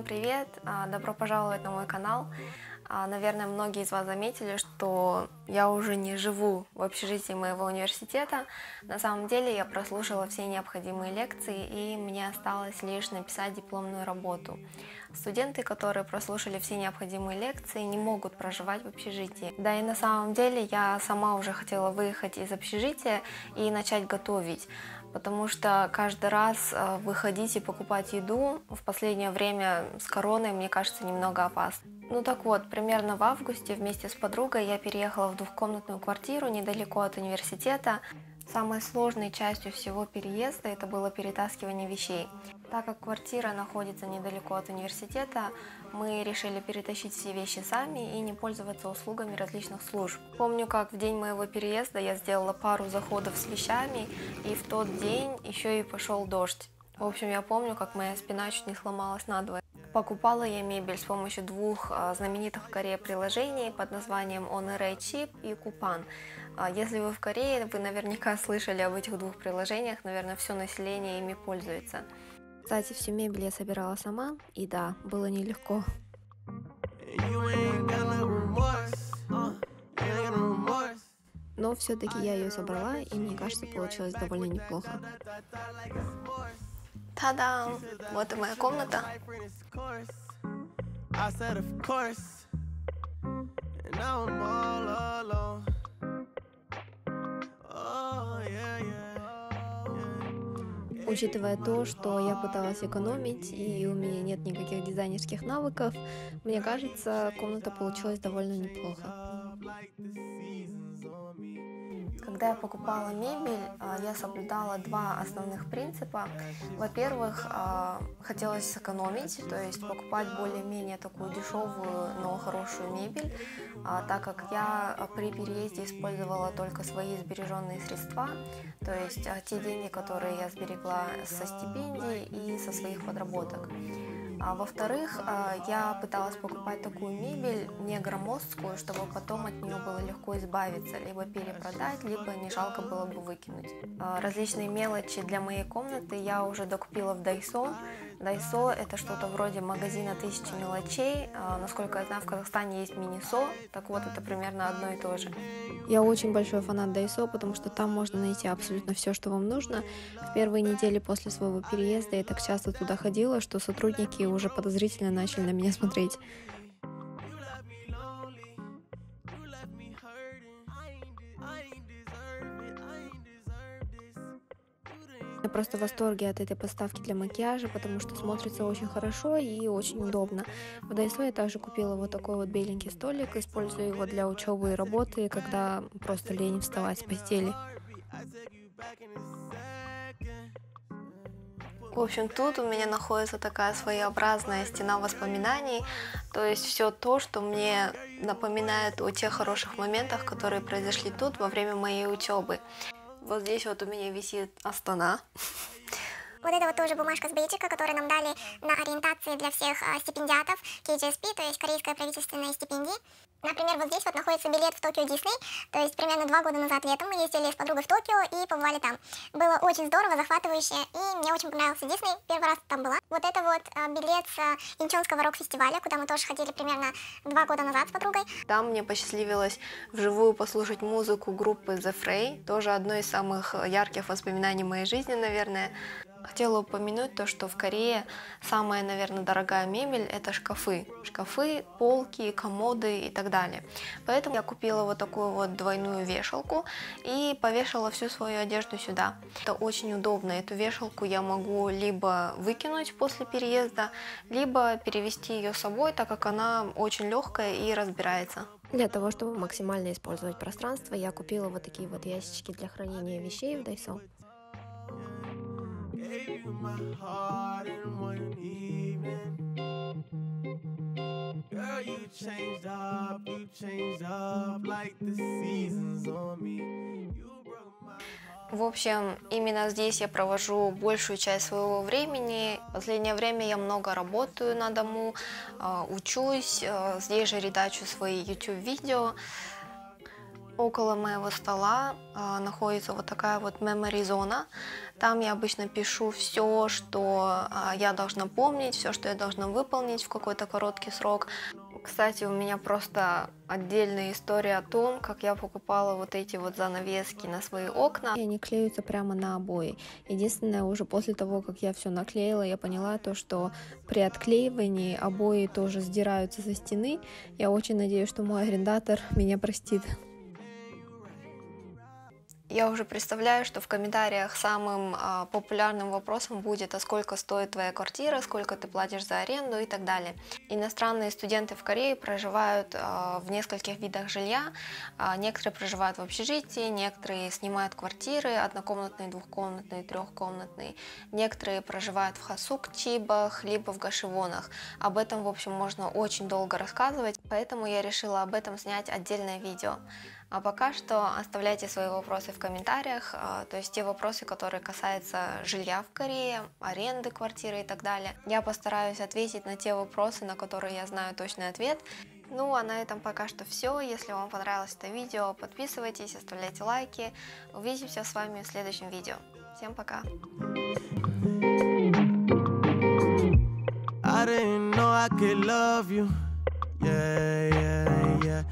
привет! Добро пожаловать на мой канал. Наверное, многие из вас заметили, что я уже не живу в общежитии моего университета. На самом деле я прослушала все необходимые лекции, и мне осталось лишь написать дипломную работу. Студенты, которые прослушали все необходимые лекции, не могут проживать в общежитии. Да и на самом деле я сама уже хотела выехать из общежития и начать готовить, потому что каждый раз выходить и покупать еду в последнее время с короной, мне кажется, немного опасно. Ну так вот, примерно в августе вместе с подругой я переехала в двухкомнатную квартиру недалеко от университета. Самой сложной частью всего переезда это было перетаскивание вещей. Так как квартира находится недалеко от университета, мы решили перетащить все вещи сами и не пользоваться услугами различных служб. Помню, как в день моего переезда я сделала пару заходов с вещами, и в тот день еще и пошел дождь. В общем, я помню, как моя спина чуть не сломалась надвое. Покупала я мебель с помощью двух знаменитых в Корее приложений под названием Oneray Chip и Coupang. Если вы в Корее, вы наверняка слышали об этих двух приложениях, наверное, все население ими пользуется. Кстати, всю мебель я собирала сама, и да, было нелегко. Но все-таки я ее собрала, и мне кажется, получилось довольно неплохо. Та-дам! Вот и моя комната. Учитывая то, что я пыталась экономить и у меня нет никаких дизайнерских навыков, мне кажется, комната получилась довольно неплохо. Когда я покупала мебель, я соблюдала два основных принципа. Во-первых, хотелось сэкономить, то есть покупать более-менее такую дешевую, но хорошую мебель, так как я при переезде использовала только свои сбереженные средства, то есть те деньги, которые я сберегла со стипендий и со своих подработок. Во-вторых, я пыталась покупать такую мебель не громоздкую, чтобы потом от нее было легко избавиться, либо перепродать, либо не жалко было бы выкинуть. Различные мелочи для моей комнаты я уже докупила в Daiso. Daiso — это что-то вроде магазина тысячи мелочей. Насколько я знаю, в Казахстане есть Miniso, так вот это примерно одно и то же. Я очень большой фанат Daiso, потому что там можно найти абсолютно все, что вам нужно. В первые недели после своего переезда я так часто туда ходила, что сотрудники уже подозрительно начали на меня смотреть. Я просто в восторге от этой подставки для макияжа, потому что смотрится очень хорошо и очень удобно. В Daiso я также купила вот такой вот беленький столик, использую его для учебы и работы, когда просто лень вставать с постели. В общем, тут у меня находится такая своеобразная стена воспоминаний, то есть все то, что мне напоминает о тех хороших моментах, которые произошли тут во время моей учебы. Вот здесь вот у меня висит Астана. Вот это вот тоже бумажка с бейджика, которую нам дали на ориентации для всех стипендиатов KGSP, то есть корейская правительственная стипендия. Например, вот здесь вот находится билет в Токио Дисней, то есть примерно 2 года назад летом мы ездили с подругой в Токио и побывали там. Было очень здорово, захватывающе, и мне очень понравился Дисней, первый раз там была. Вот это вот билет с Инчонского рок-фестиваля, куда мы тоже ходили примерно 2 года назад с подругой. Там мне посчастливилось вживую послушать музыку группы The Fray, тоже одно из самых ярких воспоминаний моей жизни, наверное. Хотела упомянуть то, что в Корее самая, наверное, дорогая мебель – это шкафы. Шкафы, полки, комоды и так далее. Поэтому я купила вот такую вот двойную вешалку и повешала всю свою одежду сюда. Это очень удобно. Эту вешалку я могу либо выкинуть после переезда, либо перевести ее с собой, так как она очень легкая и разбирается. Для того, чтобы максимально использовать пространство, я купила вот такие вот ящички для хранения вещей в Daiso. My heart in one evening. Girl, you changed up like the seasons on me. В общем, именно здесь я провожу большую часть своего времени. В последнее время я много работаю на дому, учусь, здесь же редачу свои YouTube-видео. Около моего стола находится вот такая вот memory зона. Там я обычно пишу все, что я должна помнить, все, что я должна выполнить в какой-то короткий срок. Кстати, у меня просто отдельная история о том, как я покупала вот эти вот занавески на свои окна. И они клеются прямо на обои. Единственное, уже после того, как я все наклеила, я поняла то, что при отклеивании обои тоже сдираются со стены. Я очень надеюсь, что мой арендатор меня простит. Я уже представляю, что в комментариях самым популярным вопросом будет, а сколько стоит твоя квартира, сколько ты платишь за аренду и так далее. Иностранные студенты в Корее проживают в нескольких видах жилья. Некоторые проживают в общежитии, некоторые снимают квартиры, однокомнатные, двухкомнатные, трехкомнатные. Некоторые проживают в хасукчибах, либо в гашивонах. Об этом, в общем, можно очень долго рассказывать, поэтому я решила об этом снять отдельное видео. А пока что оставляйте свои вопросы в комментариях, то есть те вопросы, которые касаются жилья в Корее, аренды квартиры и так далее. Я постараюсь ответить на те вопросы, на которые я знаю точный ответ. Ну а на этом пока что все. Если вам понравилось это видео, подписывайтесь, оставляйте лайки. Увидимся с вами в следующем видео. Всем пока! I didn't know I could love you. Yeah, yeah, yeah.